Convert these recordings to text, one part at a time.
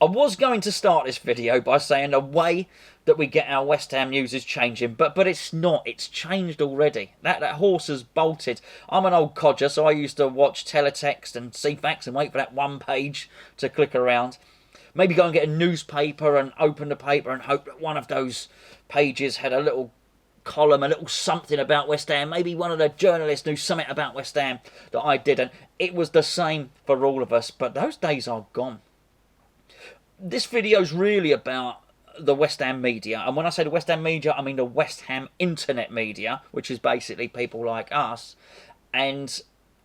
I was going to start this video by saying the way that we get our West Ham news is changing, but it's not. It's changed already. That horse has bolted. I'm an old codger, so I used to watch teletext and CFAX and wait for that one page to click around. Maybe go and get a newspaper and open the paper and hope that one of those pages had a little column, a little something about West Ham. Maybe one of the journalists knew something about West Ham that I didn't. It was the same for all of us, but those days are gone. This video is really about the West Ham media, and when I say the West Ham media, I mean the West Ham internet media, which is basically people like us, and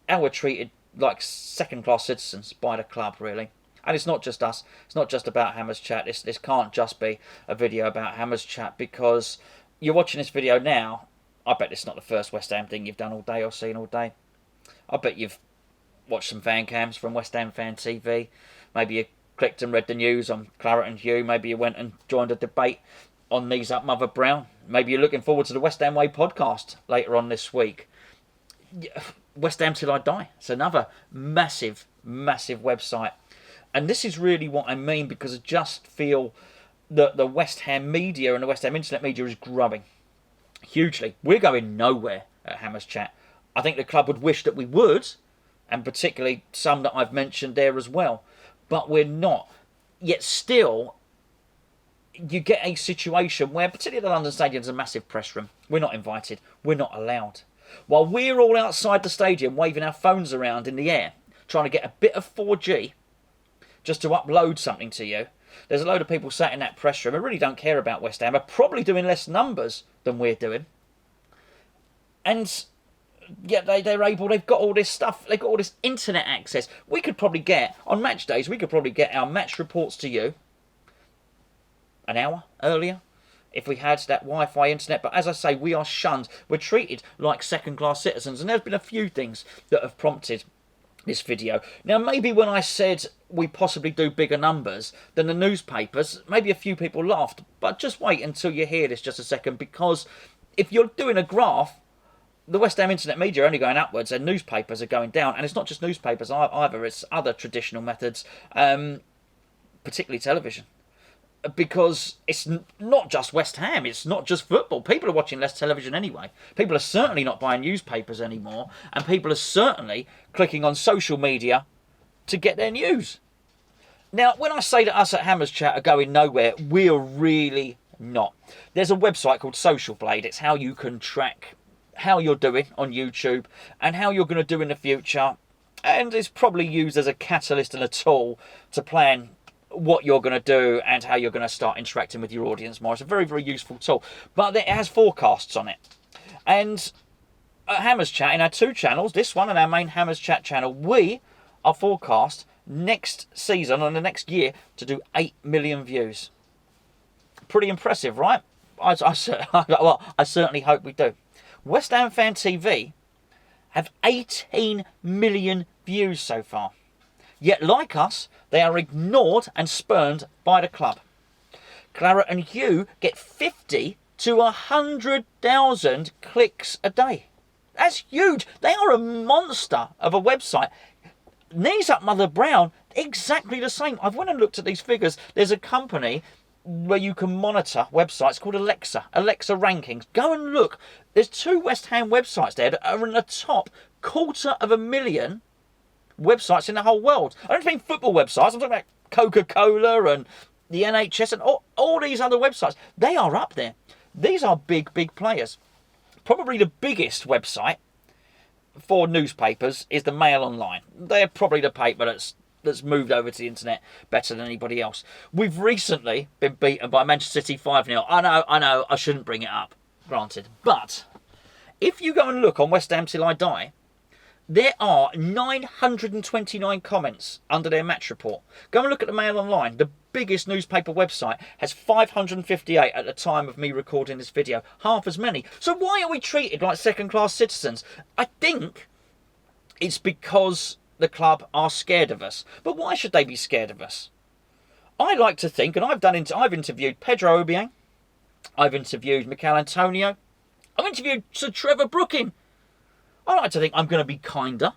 how we're treated like second-class citizens by the club, really. And it's not just us. It's not just about Hammers Chat. This can't just be a video about Hammers Chat, because you're watching this video now. I bet it's not the first West Ham thing you've done all day or seen all day. I bet you've watched some fan cams from West Ham Fan TV. Maybe you clicked and read the news on Claret and Hugh. Maybe you went and joined a debate on Knees Up Mother Brown. Maybe you're looking forward to the West Ham Way podcast later on this week. West Ham Till I Die. It's another massive, massive website. And this is really what I mean, because I just feel that the West Ham media and the West Ham internet media is growing hugely. We're going nowhere at Hammers Chat. I think the club would wish that we would, and particularly some that I've mentioned there as well. But we're not. Yet still, you get a situation where, particularly the London Stadium, is a massive press room. We're not invited. We're not allowed. While we're all outside the stadium waving our phones around in the air, trying to get a bit of 4G just to upload something to you, there's a load of people sat in that press room who really don't care about West Ham, are probably doing less numbers than we're doing. And yet they're able, they've got all this stuff, they've got all this internet access. We could probably get, on match days, we could probably get our match reports to you an hour earlier if we had that Wi-Fi internet. But as I say, we are shunned. We're treated like second-class citizens, and there's been a few things that have prompted this video. Now, maybe when I said we possibly do bigger numbers than the newspapers, maybe a few people laughed. But just wait until you hear this just a second, because if you're doing a graph, the West Ham internet media are only going upwards and newspapers are going down. And it's not just newspapers either, it's other traditional methods, particularly television. Because it's not just West Ham, it's not just football. People are watching less television anyway. People are certainly not buying newspapers anymore, and people are certainly clicking on social media to get their news. Now, when I say that us at Hammers Chat are going nowhere, we're really not. There's a website called Social Blade. It's how you can track how you're doing on YouTube and how you're going to do in the future, and it's probably used as a catalyst and a tool to plan what you're going to do and how you're going to start interacting with your audience more. It's a very, very useful tool, but it has forecasts on it. And at Hammers Chat, in our two channels, this one and our main Hammers Chat channel, we are forecast next season and the next year to do 8 million views. Pretty impressive, right? I certainly hope we do. West Ham Fan TV have 18 million views so far. Yet, like us, they are ignored and spurned by the club. Claret and Hugh get 50 to 100,000 clicks a day. That's huge. They are a monster of a website. Knees Up Mother Brown, exactly the same. I've went and looked at these figures. There's a company where you can monitor websites called Alexa Rankings. Go and look. There's 2 West Ham websites there that are in the top 250,000 websites in the whole world. I don't mean football websites. I'm talking about Coca-Cola and the NHS and all these other websites. They are up there. These are big, big players. Probably the biggest website for newspapers is the Mail Online. They're probably the paper that's moved over to the internet better than anybody else. We've recently been beaten by Manchester City 5-0. I know, I shouldn't bring it up, granted. But if you go and look on West Ham Till I Die, there are 929 comments under their match report. Go and look at the Mail Online. The biggest newspaper website has 558 at the time of me recording this video. Half as many. So why are we treated like second-class citizens? I think it's because the club are scared of us. But why should they be scared of us? I like to think, and I've interviewed Pedro Obiang, I've interviewed Mikel Antonio, I've interviewed Sir Trevor Brooking. I like to think I'm going to be kinder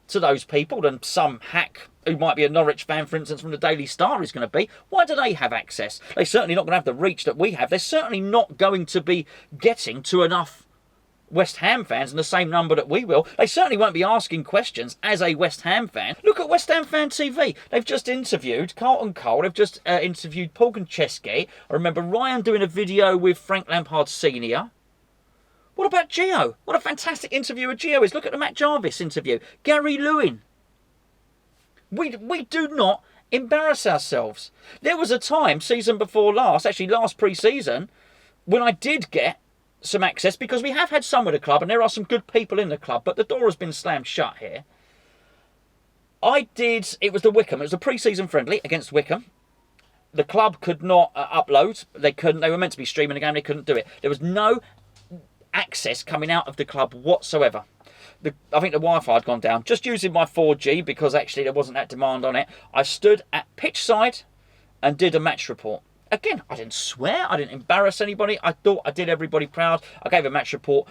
to those people than some hack who might be a Norwich fan, for instance, from the Daily Star is going to be. Why do they have access? They're certainly not going to have the reach that we have. They're certainly not going to be getting to enough West Ham fans in the same number that we will. They certainly won't be asking questions as a West Ham fan. Look at West Ham Fan TV. They've just interviewed Carlton Cole. They've just interviewed Paul Konchesky. I remember Ryan doing a video with Frank Lampard Sr. What about Gio? What a fantastic interview with Gio is. Look at the Matt Jarvis interview. Gary Lewin. We do not embarrass ourselves. There was a time, season before last, actually last pre-season, when I did get some access, because we have had some with the club and there are some good people in the club, but the door has been slammed shut here. It was the Wickham, it was a pre-season friendly against Wickham. The club could not upload, they were meant to be streaming the game, they couldn't do it. There was no access coming out of the club whatsoever. I think the Wi-Fi had gone down. Just using my 4G, because actually there wasn't that demand on it, I stood at pitch side and did a match report. Again, I didn't swear, I didn't embarrass anybody. I thought I did everybody proud. I gave a match report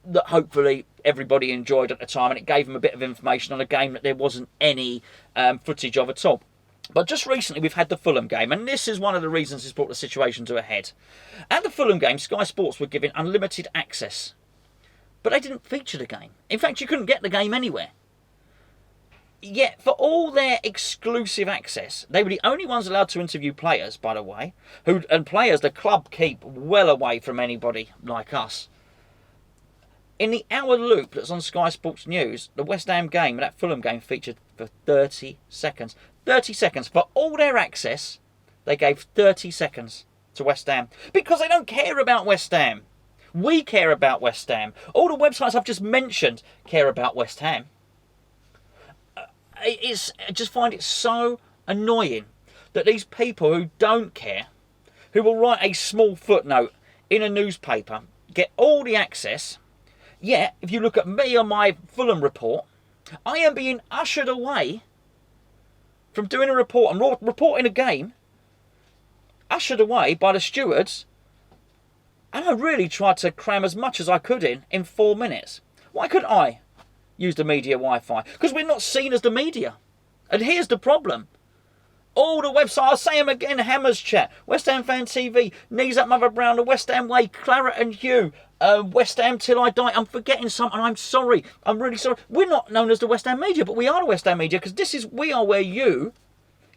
that hopefully everybody enjoyed at the time, and it gave them a bit of information on a game that there wasn't any footage of at all. But just recently we've had the Fulham game, and this is one of the reasons it's brought the situation to a head. At the Fulham game, Sky Sports were giving unlimited access, but they didn't feature the game. In fact, you couldn't get the game anywhere. Yet, for all their exclusive access, they were the only ones allowed to interview players, by the way, and players the club keep well away from anybody like us. In the hour loop that's on Sky Sports News, the West Ham game, that Fulham game, featured for 30 seconds. 30 seconds. For all their access, they gave 30 seconds to West Ham. Because they don't care about West Ham. We care about West Ham. All the websites I've just mentioned care about West Ham. I just find it so annoying that these people who don't care, who will write a small footnote in a newspaper, get all the access. Yet, if you look at me on my Fulham report, I am being ushered away from doing a report and reporting a game, ushered away by the stewards, and I really tried to cram as much as I could in 4 minutes. Why couldn't I use the media Wi-Fi? Because we're not seen as the media. And here's the problem. All the websites, I'll say them again, Hammers Chat, West Ham Fan TV, Knees Up Mother Brown, the West Ham Way, Claret and Hugh, West Ham Till I Die. I'm forgetting something, I'm sorry. I'm really sorry. We're not known as the West Ham media, but we are the West Ham media, because we are where you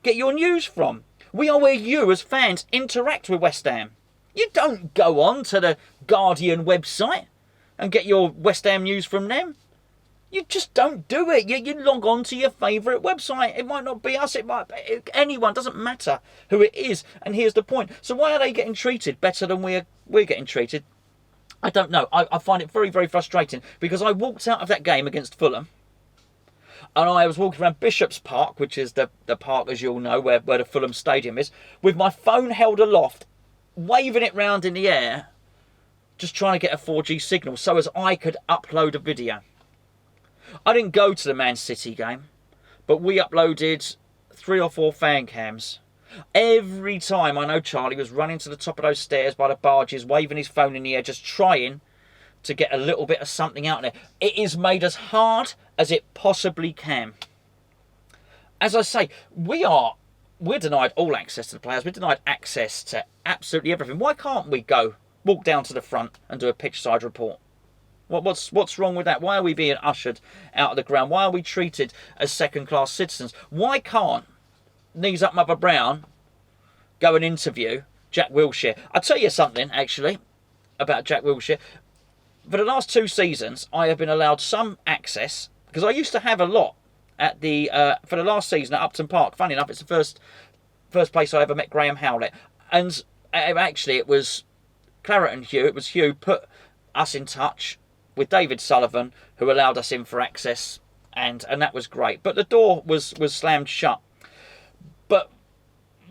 get your news from. We are where you, as fans, interact with West Ham. You don't go on to the Guardian website and get your West Ham news from them. You just don't do it. You log on to your favourite website. It might not be us, it might be anyone. Doesn't matter who it is. And here's the point. So why are they getting treated better than we're getting treated? I don't know. I find it very, very frustrating, because I walked out of that game against Fulham, and I was walking around Bishop's Park, which is the park, as you all know, where the Fulham Stadium is, with my phone held aloft, waving it round in the air, just trying to get a 4G signal so as I could upload a video. I didn't go to the Man City game, but we uploaded 3 or 4 fan cams. Every time, I know Charlie was running to the top of those stairs by the barges, waving his phone in the air, just trying to get a little bit of something out there. It is made as hard as it possibly can. As I say, we're denied all access to the players. We're denied access to absolutely everything. Why can't we walk down to the front and do a pitch side report? What's wrong with that? Why are we being ushered out of the ground? Why are we treated as second-class citizens? Why can't Knees Up Mother Brown go and interview Jack Wilshere? I'll tell you something, actually, about Jack Wilshere. For the last 2 seasons, I have been allowed some access, because I used to have a lot at for the last season at Upton Park. Funny enough, it's the first place I ever met Graham Howlett. And actually, it was Claret and Hugh. It was Hugh put us in touch with David Sullivan, who allowed us in for access, and that was great. But the door was slammed shut. But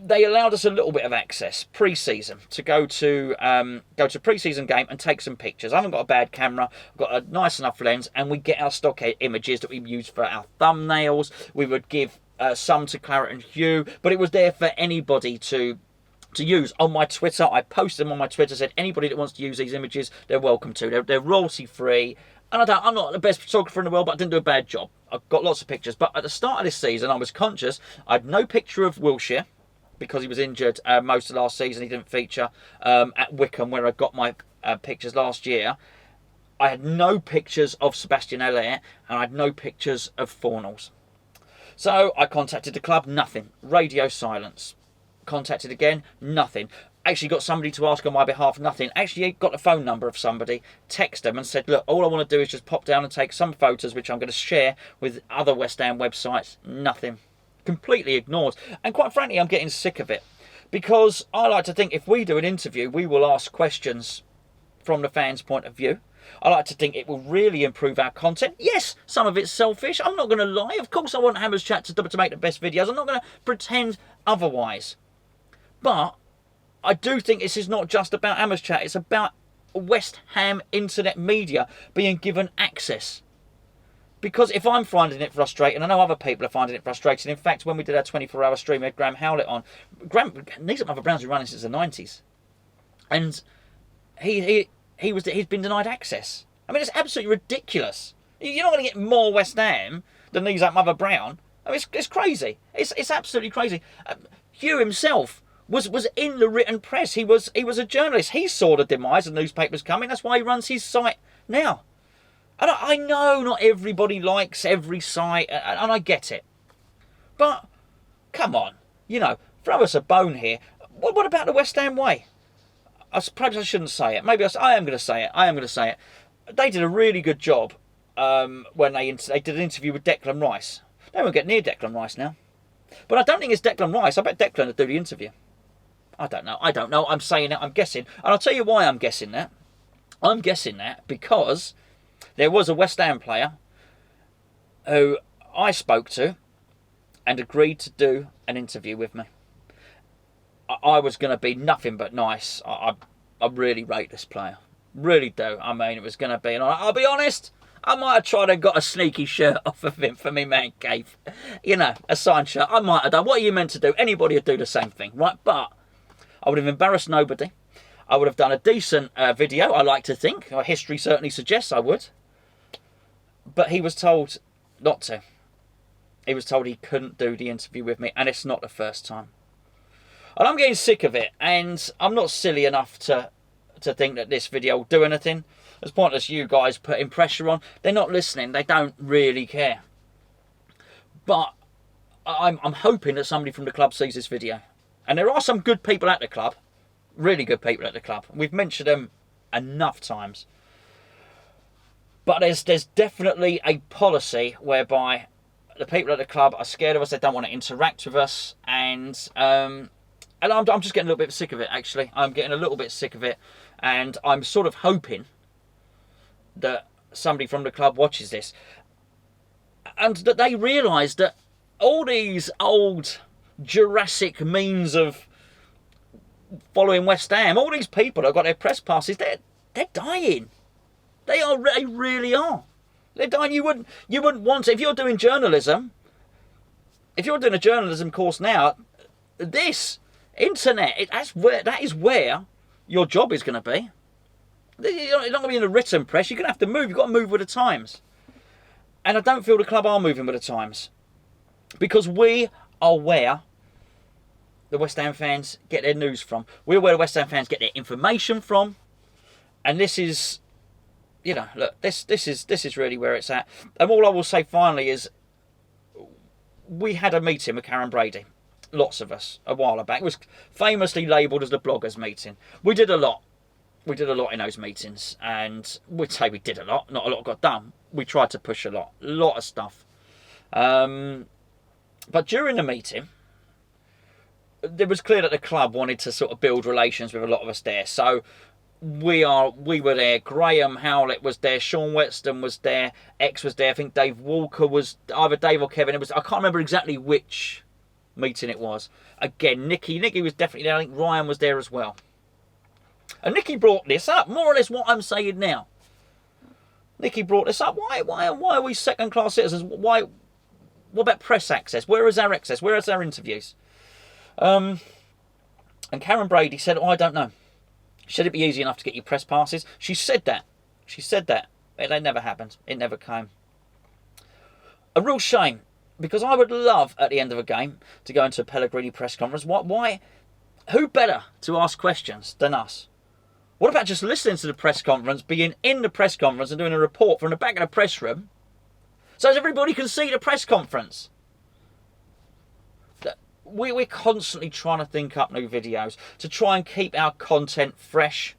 they allowed us a little bit of access pre-season to go to pre-season game and take some pictures. I haven't got a bad camera, I've got a nice enough lens, and we get our stock images that we use for our thumbnails. We would give some to Claret and Hugh, but it was there for anybody to use. On my Twitter, I posted them on my Twitter, said anybody that wants to use these images, they're welcome to. They're royalty free, And I'm not the best photographer in the world, but I didn't do a bad job. I've got lots of pictures. But at the start of this season, I was conscious. I had no picture of Wilshere because he was injured most of last season. He didn't feature at Wickham, where I got my pictures last year. I had no pictures of Sebastian Haller, and I had no pictures of Fornals. So I contacted the club, nothing. Radio silence. Contacted again, nothing. Actually got somebody to ask on my behalf, nothing. Actually got the phone number of somebody, text them and said, look, all I want to do is just pop down and take some photos, which I'm going to share with other West Ham websites. Nothing. Completely ignored. And quite frankly, I'm getting sick of it. Because I like to think if we do an interview, we will ask questions from the fans' point of view. I like to think it will really improve our content. Yes, some of it's selfish. I'm not going to lie. Of course I want Hammers Chat to make the best videos. I'm not going to pretend otherwise. But I do think this is not just about Hammers Chat. It's about West Ham internet media being given access. Because if I'm finding it frustrating, I know other people are finding it frustrating. In fact, when we did our 24-hour stream, we had Graham Howlett on. These Mother Browns have been running since the 90s. And he's been denied access. I mean, it's absolutely ridiculous. You're not going to get more West Ham than these at Mother Brown. I mean, it's crazy. It's absolutely crazy. Hugh himself was in the written press. He was a journalist. He saw the demise of newspapers coming. That's why he runs his site now. And I know not everybody likes every site, and I get it. But, come on, throw us a bone here. What about the West Ham way? Perhaps I shouldn't say it. Maybe I am going to say it. They did a really good job when they did an interview with Declan Rice. They won't get near Declan Rice now. But I don't think it's Declan Rice. I bet Declan would do the interview. I don't know. I'm saying it. I'm guessing. And I'll tell you why I'm guessing that. I'm guessing that because there was a West Ham player who I spoke to and agreed to do an interview with me. I was going to be nothing but nice. I really rate this player. Really do. I mean, it was going to be... And I'll be honest, I might have tried and got a sneaky shirt off of him for me man cave. A signed shirt. I might have done. What are you meant to do? Anybody would do the same thing, right? But I would have embarrassed nobody. I would have done a decent video, I like to think. History certainly suggests I would. But he was told not to. He was told he couldn't do the interview with me, and it's not the first time. And I'm getting sick of it, and I'm not silly enough to think that this video will do anything. As pointless you guys putting pressure on. They're not listening. They don't really care. But I'm hoping that somebody from the club sees this video. And there are some good people at the club. Really good people at the club. We've mentioned them enough times. But there's definitely a policy whereby the people at the club are scared of us. They don't want to interact with us. And I'm just getting a little bit sick of it, actually. I'm getting a little bit sick of it. And I'm sort of hoping that somebody from the club watches this. And that they realise that all these old Jurassic means of following West Ham, all these people that have got their press passes, they're dying. They really are. They're dying. You wouldn't want to, if you're doing journalism, if you're doing a journalism course now, this internet, that is where your job is going to be. You're not going to be in the written press. You're going to have to move. You've got to move with the times. And I don't feel the club are moving with the times. Because we are where the West Ham fans get their news from. We're where the West Ham fans get their information from. And this is, look, this is really where it's at. And all I will say finally is, we had a meeting with Karen Brady. Lots of us, a while back. It was famously labelled as the bloggers meeting. We did a lot. We did a lot in those meetings. And we'd say we did a lot. Not a lot got done. We tried to push a lot of stuff. But during the meeting, it was clear that the club wanted to sort of build relations with a lot of us there. So we were there. Graham Howlett was there. Sean Whetstone was there. X was there. I think Dave Walker was either Dave or Kevin. I can't remember exactly which meeting it was. Again, Nicky was definitely there. I think Ryan was there as well. And Nicky brought this up, more or less what I'm saying now. Nicky brought this up. Why are we second-class citizens? What about press access? Where is our access? Where is our interviews? And Karen Brady said, I don't know. Should it be easy enough to get your press passes? She said that. It never happened. It never came. A real shame, because I would love at the end of a game to go into a Pellegrini press conference. Why? Who better to ask questions than us? What about just listening to the press conference, being in the press conference and doing a report from the back of the press room so as everybody can see the press conference? We're constantly trying to think up new videos to try and keep our content fresh.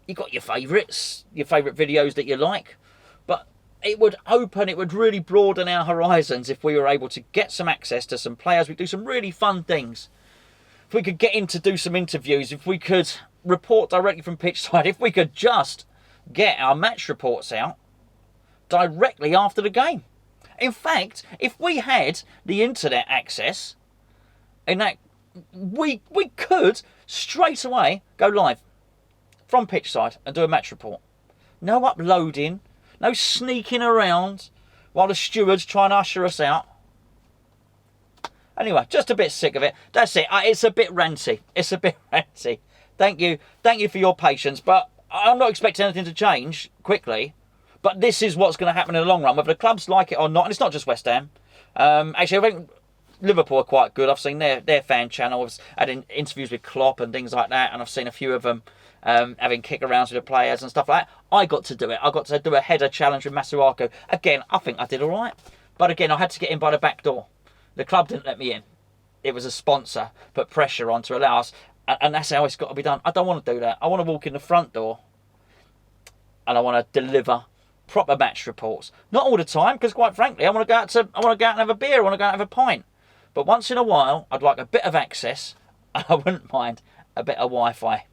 You've got your favourites, your favourite videos that you like, but it would really broaden our horizons if we were able to get some access to some players. We do some really fun things. If we could get in to do some interviews, if we could report directly from pitch side, if we could just get our match reports out directly after the game. In fact, if we had the internet access, in that we could straight away go live from pitch side and do a match report. No uploading, no sneaking around while the stewards try and usher us out. Anyway, just a bit sick of it. That's it. It's a bit ranty. It's a bit ranty. Thank you for your patience, but I'm not expecting anything to change quickly. But this is what's going to happen in the long run, whether the clubs like it or not. And it's not just West Ham. Actually, I think Liverpool are quite good. I've seen their fan channel. I've had interviews with Klopp and things like that, and I've seen a few of them having kick-arounds with the players and stuff like that. I got to do it. I got to do a header challenge with Masuaku. Again, I think I did all right. But again, I had to get in by the back door. The club didn't let me in. It was a sponsor, put pressure on to allow us, and that's how it's got to be done. I don't want to do that. I want to walk in the front door, and I want to deliver proper match reports. Not all the time, because quite frankly, I want to go out and have a beer. I want to go out and have a pint. But once in a while, I'd like a bit of access, and I wouldn't mind a bit of Wi-Fi.